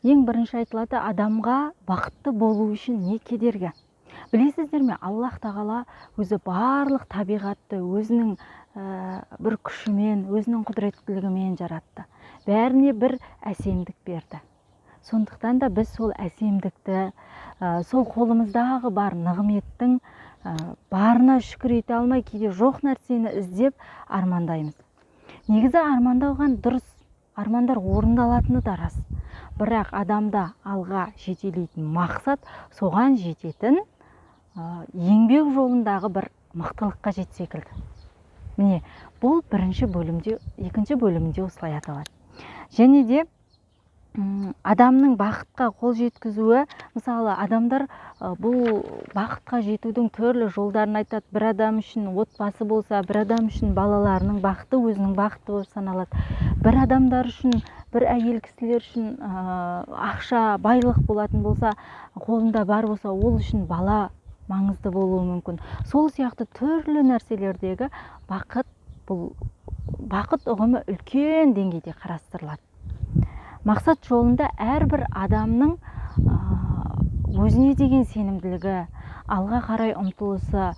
Ең бірінші айтылады, адамға бақытты болу үшін не кедергі? Білесіздер ме, Аллах тағала өзі барлық табиғатты өзінің бір күшімен, өзінің құдіреттілігімен жаратты. Бәріне бір әсемдік берді. Сондықтан да біз сол әсемдікті, сол қолымыздағы бар нығметтің барына шүкір ете алмай, кейде жоқ нәрсені іздеп армандаймыз. Негізі армандауған дұрыс, армандар орындалатыны да рас. Бірақ адамда алға жетелейтін мақсат соған жететін еңбек жолындағы бір мықтылыққа жет секілді. Міне, бұл бірінші бөлімде, екінші бөлімінде осылай аталады. Және де адамның бақытқа қол жеткізуі, мысалы, адамдар бұл бақытқа жетудің түрлі жолдарын айтады. Бір адам үшін отбасы болса, бір адам үшін балаларының бақыты өзінің бақыты болып саналады. Бір адамдар үшін, бір әйел кісілер үшін ақша, байлық болатын болса, қолында бар болса, ол үшін бала маңызды болуы мүмкін. Сол сияқты түрлі нәрселердегі бақыт ұғымы үлкен деңгейде қарастырылады. Мақсат жолында әрбір адамның өзіне деген сенімділігі, алға қарай ұмтылысы,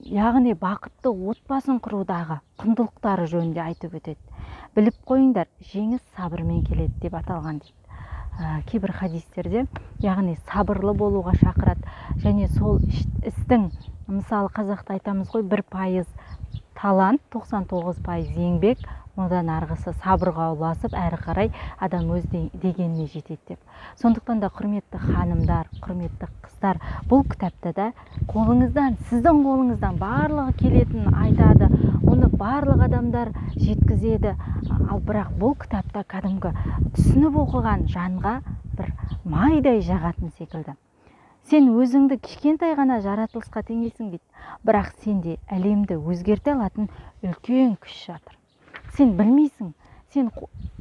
яғни бақытты отбасын құрудағы құндылықтары жөнінде айтып өтеді. Біліп қойыңдар, жеңіс сабырмен келеді деп аталған дейді. Кейбір хадистерде, яғни сабырлы болуға шақырады. Және сол істің, мысалы, қазақта айтамыз ғой, 1% талант, 99% еңбек, одан арғысы сабырға ұласып, әрі қарай адам өз дегеніне жетеді деп. Сондықтан да құрметті ханымдар, құрметті қыздар, бұл кітапта да қолыңыздан, сіздің қолыңыздан барлығы келетінін айтады, оны барлық адамдар жеткізеді. Ал бірақ бұл кітапта кәдімгі түсініп оқыған жанға бір майдай жағатын секілді. Сен өзіңді кішкентай ғана жаратылысқа теңейсің дейді, бірақ сенде әлемді өзгерте алатын үлкен күш жатыр. Сен білмейсің, сен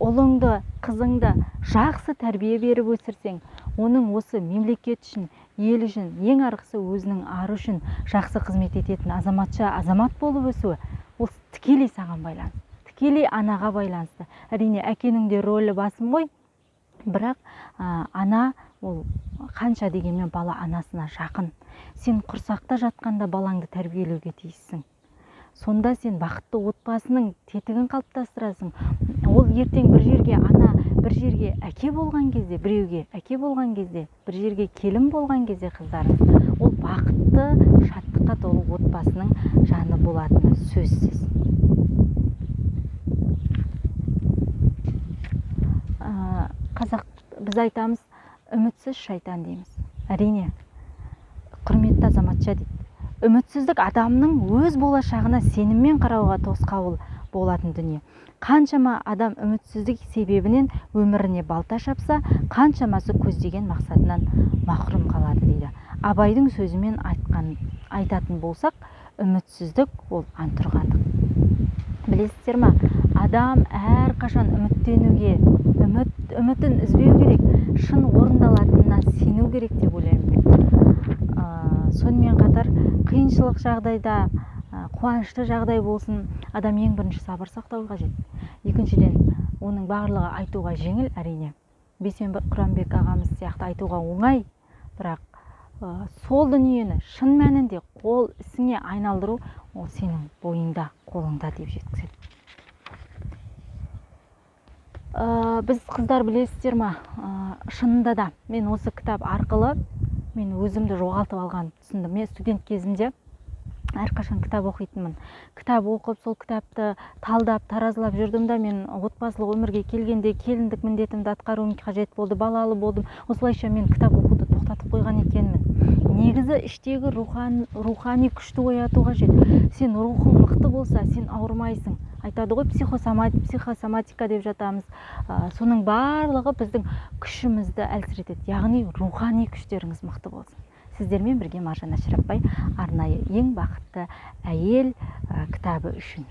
ұлыңды, қызыңды жақсы тәрбие беріп өсірсең, оның осы мемлекет үшін, ел үшін, ең арғысы өзінің ары үшін жақсы қызмет ететін азаматша азамат болып өсуі, ол тікелей саған байланысты, тікелей анаға байланысты. Әрине, әкенің де рөлі басым ғой, бірақ ана ол қанша дегенмен бала анасына жақын. Сен құрсақта жатқанда балаңды тәрбиелеуге тиіссің. Сонда сен бақытты отбасының тетігін қалыптастырасың. Ол ертең бір жерге ана, бір жерге әке болған кезде, біреуге әке болған кезде, бір жерге келін болған кезде қыздарыңыз, ол бақытты, шаттыққа толы отбасының жаны болатыны сөзсіз. Біз айтамыз, үмітсіз шайтан дейміз. Әрине, құрметті азаматша дейді. Үмітсіздік адамның өз болашағына сеніммен қарауға тосқауыл болатын дүние. Қаншама адам үмітсіздік себебінен өміріне балта шапса, қаншамасы көздеген мақсатынан махрұм қалады дейді. Абайдың сөзімен айтатын болсақ, үмітсіздік ол антұрғандық. Білесіздер ма, адам әрқашан үміттенуге, үмітін үзбеу керек, шын орындалатынына сену керек деп ойлаймын. Сонымен қатар қиыншылық жағдайда, қуанышты жағдай болсын, адам ең бірінші сабыр сақтау қажет. Екіншіден, оның барлығы айтуға жеңіл, әрине. Бейсенбі Құранбек ағамыз сияқты айтуға оңай, бірақ сол дүниені шын мәнінде қол ісіңе айналдыру, ол сенің бойыңда, қолыңда деп жеткізеді. Біз қыздар білесіздер ма, шынында да мен осы кітап арқылы мен өзімді жоғалтып алған түсіндім. Мен студент кезімде әрқашан кітап оқитынмын. Кітап оқып, сол кітапты талдап, таразылап жүрдім да, мен отбасылық өмірге келгенде келіндік міндетімді атқаруым қажет болды, балалы болдым. Осылайша мен кітап оқуды тоқтатып қойған екенмін. Негізі іштегі рухани күшті ояту қажет. Сен рухың мықты болса, сен ауырмайсың. Айтады ғой, психосоматика деп жатамыз. Соның барлығы біздің күшімізді әлсіретеді. Яғни рухани күштеріңіз мықты болсын. Сіздермен бірге Маржан Әшірапбай арнайы ең бақытты әйел кітабы үшін.